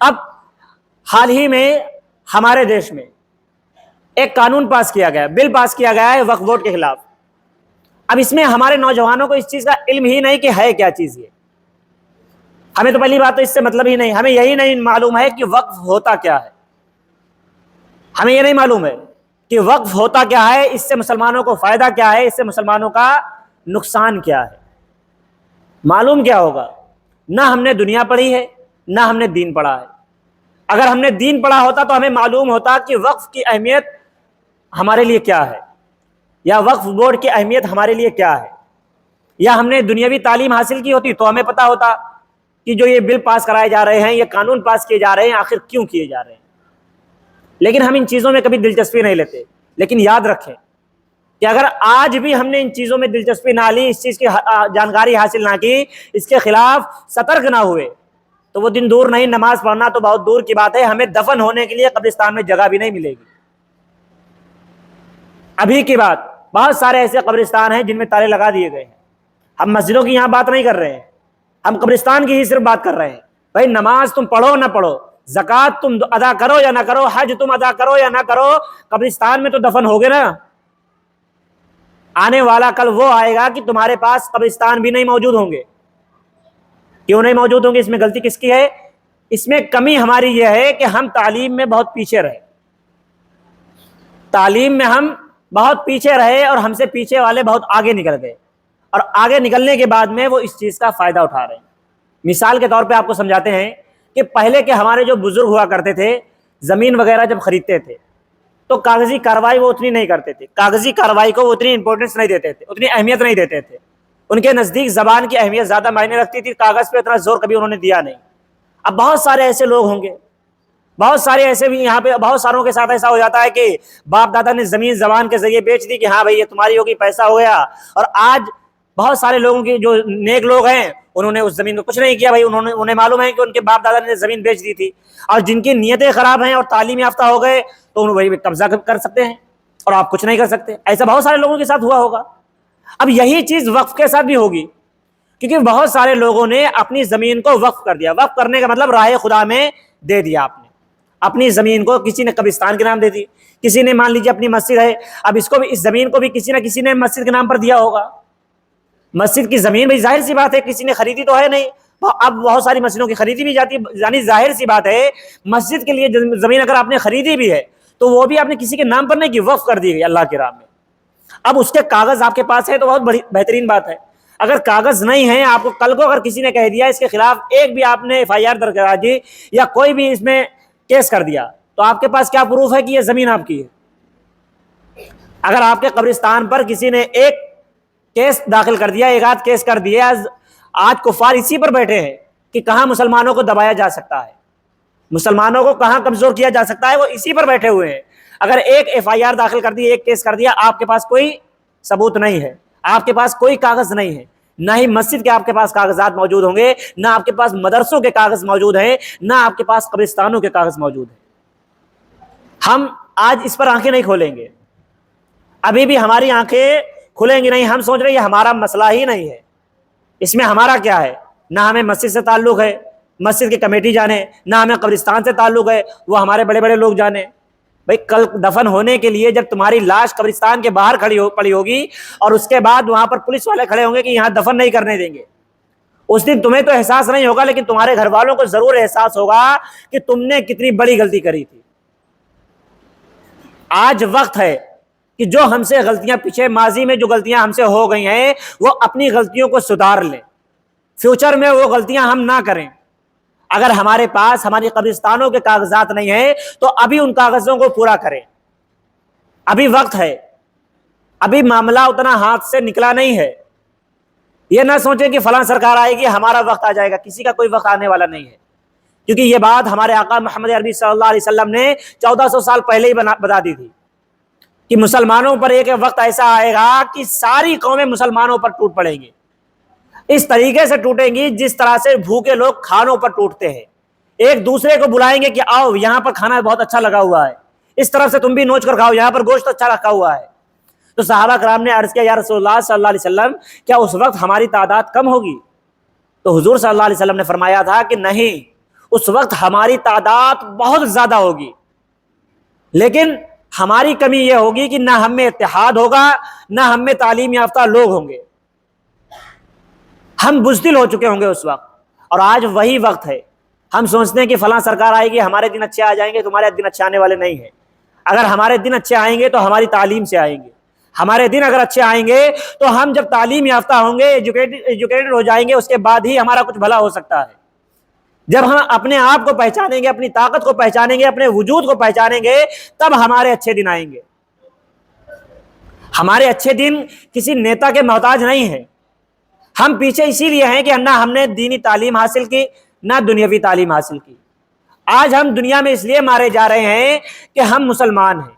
اب حال ہی میں ہمارے دیش میں ایک قانون پاس کیا گیا، بل پاس کیا گیا ہے وقف بورڈ کے خلاف۔ اب اس میں ہمارے نوجوانوں کو اس چیز کا علم ہی نہیں کہ ہے کیا چیز یہ۔ ہمیں تو پہلی بات تو اس سے مطلب ہی نہیں، ہمیں یہی نہیں معلوم ہے کہ وقف ہوتا کیا ہے۔ ہمیں یہ نہیں معلوم ہے کہ وقف ہوتا کیا ہے، اس سے مسلمانوں کو فائدہ کیا ہے، اس سے مسلمانوں کا نقصان کیا ہے۔ معلوم کیا ہوگا؟ نہ ہم نے دنیا پڑھی ہے، نہ ہم نے دین پڑھا ہے۔ اگر ہم نے دین پڑھا ہوتا تو ہمیں معلوم ہوتا کہ وقف کی اہمیت ہمارے لیے کیا ہے، یا وقف بورڈ کی اہمیت ہمارے لیے کیا ہے، یا ہم نے دنیاوی تعلیم حاصل کی ہوتی تو ہمیں پتا ہوتا کہ جو یہ بل پاس کرائے جا رہے ہیں، یہ قانون پاس کیے جا رہے ہیں، آخر کیوں کیے جا رہے ہیں۔ لیکن ہم ان چیزوں میں کبھی دلچسپی نہیں لیتے۔ لیکن یاد رکھیں کہ اگر آج بھی ہم نے ان چیزوں میں دلچسپی نہ لی، اس چیز کی جانکاری حاصل نہ کی، اس کے خلاف سترک نہ ہوئے، تو وہ دن دور نہیں، نماز پڑھنا تو بہت دور کی بات ہے، ہمیں دفن ہونے کے لیے قبرستان میں جگہ بھی نہیں ملے گی۔ ابھی کی بات، بہت سارے ایسے قبرستان ہیں جن میں تالے لگا دیے گئے ہیں۔ ہم مسجدوں کی یہاں بات نہیں کر رہے ہیں، ہم قبرستان کی ہی صرف بات کر رہے ہیں۔ بھائی نماز تم پڑھو نہ پڑھو، زکوٰۃ تم ادا کرو یا نہ کرو، حج تم ادا کرو یا نہ کرو، قبرستان میں تو دفن ہوگے نا۔ آنے والا کل وہ آئے گا کہ تمہارے پاس قبرستان بھی نہیں موجود ہوں گے۔ کیوں نہیں موجود ہوں گے؟ اس میں غلطی کس کی ہے؟ اس میں کمی ہماری یہ ہے کہ ہم تعلیم میں بہت پیچھے رہے، تعلیم میں ہم بہت پیچھے رہے، اور ہم سے پیچھے والے بہت آگے نکل گئے، اور آگے نکلنے کے بعد میں وہ اس چیز کا فائدہ اٹھا رہے ہیں۔ مثال کے طور پہ آپ کو سمجھاتے ہیں کہ پہلے کے ہمارے جو بزرگ ہوا کرتے تھے، زمین وغیرہ جب خریدتے تھے تو کاغذی کارروائی وہ اتنی نہیں کرتے تھے، کاغذی کارروائی کو وہ اتنی امپورٹنس نہیں دیتے تھے، اتنی اہمیت نہیں دیتے تھے۔ ان کے نزدیک زبان کی اہمیت زیادہ معنی رکھتی تھی، کاغذ پہ اتنا زور کبھی انہوں نے دیا نہیں۔ اب بہت سارے ایسے لوگ ہوں گے، بہت سارے ایسے بھی یہاں پہ، بہت ساروں کے ساتھ ایسا ہو جاتا ہے کہ باپ دادا نے زمین زبان کے ذریعے بیچ دی کہ ہاں بھائی یہ تمہاری ہوگی، پیسہ ہو گیا، اور آج بہت سارے لوگوں کی جو نیک لوگ ہیں انہوں نے اس زمین کو کچھ نہیں کیا۔ بھائی انہیں معلوم ہے کہ ان کے باپ دادا نے زمین بیچ دی تھی، اور جن کی نیتیں خراب ہیں اور تعلیم یافتہ ہو گئے تو انہوں وہی قبضہ کر سکتے ہیں اور آپ کچھ نہیں کر سکتے۔ ایسا بہت سارے لوگوں کے ساتھ ہوا ہوگا۔ اب یہی چیز وقف کے ساتھ بھی ہوگی، کیونکہ بہت سارے لوگوں نے اپنی زمین کو وقف کر دیا۔ وقف کرنے کا مطلب راہ خدا میں دے دیا۔ آپ نے اپنی زمین کو، کسی نے قبرستان کے نام دے دی، کسی نے مان لیجیے اپنی مسجد ہے، اب اس کو بھی، اس زمین کو بھی کسی نہ کسی نے مسجد کے نام پر دیا ہوگا۔ مسجد کی زمین بھی ظاہر سی بات ہے کسی نے خریدی تو ہے نہیں، اب بہت ساری مسجدوں کی خریدی بھی جاتی ہے، یعنی ظاہر سی بات ہے مسجد کے لیے زمین اگر آپ نے خریدی بھی ہے تو وہ بھی آپ نے کسی کے نام پر نہیں کی، وقف کر دی گئی اللہ کی راہ میں۔ اب اس کے کاغذ آپ کے پاس ہے تو بہت بڑی بہترین بات ہے۔ اگر کاغذ نہیں ہے، آپ کو کل کو اگر کسی نے کہہ دیا اس کے خلاف ایک بھی آپ نے FIR درج کرا دی یا کوئی بھی اس میں کیس کر دیا، تو آپ کے پاس کیا پروف ہے کہ یہ زمین آپ کی ہے؟ اگر آپ کے قبرستان پر کسی نے ایک کیس داخل کر دیا، ایک آدھ کیس کر دیا، آج کفار اسی پر بیٹھے ہیں کہ کہاں مسلمانوں کو دبایا جا سکتا ہے، مسلمانوں کو کہاں کمزور کیا جا سکتا ہے، وہ اسی پر بیٹھے ہوئے ہیں۔ اگر ایک FIR داخل کر دی، ایک کیس کر دیا، آپ کے پاس کوئی ثبوت نہیں ہے، آپ کے پاس کوئی کاغذ نہیں ہے، نہ ہی مسجد کے آپ کے پاس کاغذات موجود ہوں گے، نہ آپ کے پاس مدرسوں کے کاغذ موجود ہیں، نہ آپ کے پاس قبرستانوں کے کاغذ موجود ہیں۔ ہم آج اس پر آنکھیں نہیں کھولیں گے، ابھی بھی ہماری آنکھیں کھلیں گی نہیں۔ ہم سوچ رہے ہیں یہ ہمارا مسئلہ ہی نہیں ہے، اس میں ہمارا کیا ہے؟ نہ ہمیں مسجد سے تعلق ہے، مسجد کی کمیٹی جانے، نہ ہمیں قبرستان سے تعلق ہے، وہ ہمارے بڑے بڑے لوگ جانے۔ بھائی کل دفن ہونے کے لیے جب تمہاری لاش قبرستان کے باہر پڑی ہوگی اور اس کے بعد وہاں پر پولیس والے کھڑے ہوں گے کہ یہاں دفن نہیں کرنے دیں گے، اس دن تمہیں تو احساس نہیں ہوگا، لیکن تمہارے گھر والوں کو ضرور احساس ہوگا کہ تم نے کتنی بڑی غلطی کری تھی۔ آج وقت ہے کہ جو ہم سے غلطیاں پیچھے ماضی میں جو غلطیاں ہم سے ہو گئی ہیں وہ اپنی غلطیوں کو سدھار لیں، فیوچر میں وہ غلطیاں ہم نہ کریں۔ اگر ہمارے پاس ہماری قبرستانوں کے کاغذات نہیں ہیں تو ابھی ان کاغذوں کو پورا کریں، ابھی وقت ہے، ابھی معاملہ اتنا ہاتھ سے نکلا نہیں ہے۔ یہ نہ سوچیں کہ فلاں سرکار آئے گی ہمارا وقت آ جائے گا، کسی کا کوئی وقت آنے والا نہیں ہے، کیونکہ یہ بات ہمارے آقا محمد عربی صلی اللہ علیہ وسلم نے 1400 سال پہلے ہی بتا دی تھی کہ مسلمانوں پر ایک وقت ایسا آئے گا کہ ساری قومیں مسلمانوں پر ٹوٹ پڑیں گی، اس طریقے سے ٹوٹیں گی جس طرح سے بھوکے لوگ کھانوں پر ٹوٹتے ہیں، ایک دوسرے کو بلائیں گے کہ آؤ یہاں پر کھانا بہت اچھا لگا ہوا ہے، اس طرف سے تم بھی نوچ کر کھاؤ، یہاں پر گوشت اچھا رکھا ہوا ہے۔ تو صحابہ کرام نے عرض کیا یا رسول اللہ صلی اللہ علیہ وسلم کیا اس وقت ہماری تعداد کم ہوگی؟ تو حضور صلی اللہ علیہ وسلم نے فرمایا تھا کہ نہیں، اس وقت ہماری تعداد بہت زیادہ ہوگی، لیکن ہماری کمی یہ ہوگی کہ نہ ہم میں اتحاد ہوگا، نہ ہم میں تعلیم یافتہ لوگ ہوں گے، ہم بزدل ہو چکے ہوں گے اس وقت۔ اور آج وہی وقت ہے، ہم سوچتے ہیں کہ فلاں سرکار آئے گی، ہمارے دن اچھے آ جائیں گے، تمہارے دن اچھے آنے والے نہیں ہیں۔ اگر ہمارے دن اچھے آئیں گے تو ہماری تعلیم سے آئیں گے، ہمارے دن اگر اچھے آئیں گے تو ہم جب تعلیم یافتہ ہوں گے، ایجوکیٹڈ ہو جائیں گے، اس کے بعد ہی ہمارا کچھ بھلا ہو سکتا ہے۔ جب ہم اپنے آپ کو پہچانیں گے، اپنی طاقت کو پہچانیں گے، اپنے وجود کو پہچانیں گے، تب ہمارے اچھے دن آئیں گے۔ ہمارے اچھے دن کسی نیتا کے محتاج نہیں ہیں۔ ہم پیچھے اسی لیے ہیں کہ نہ ہم نے دینی تعلیم حاصل کی، نہ دنیاوی تعلیم حاصل کی۔ آج ہم دنیا میں اس لیے مارے جا رہے ہیں کہ ہم مسلمان ہیں،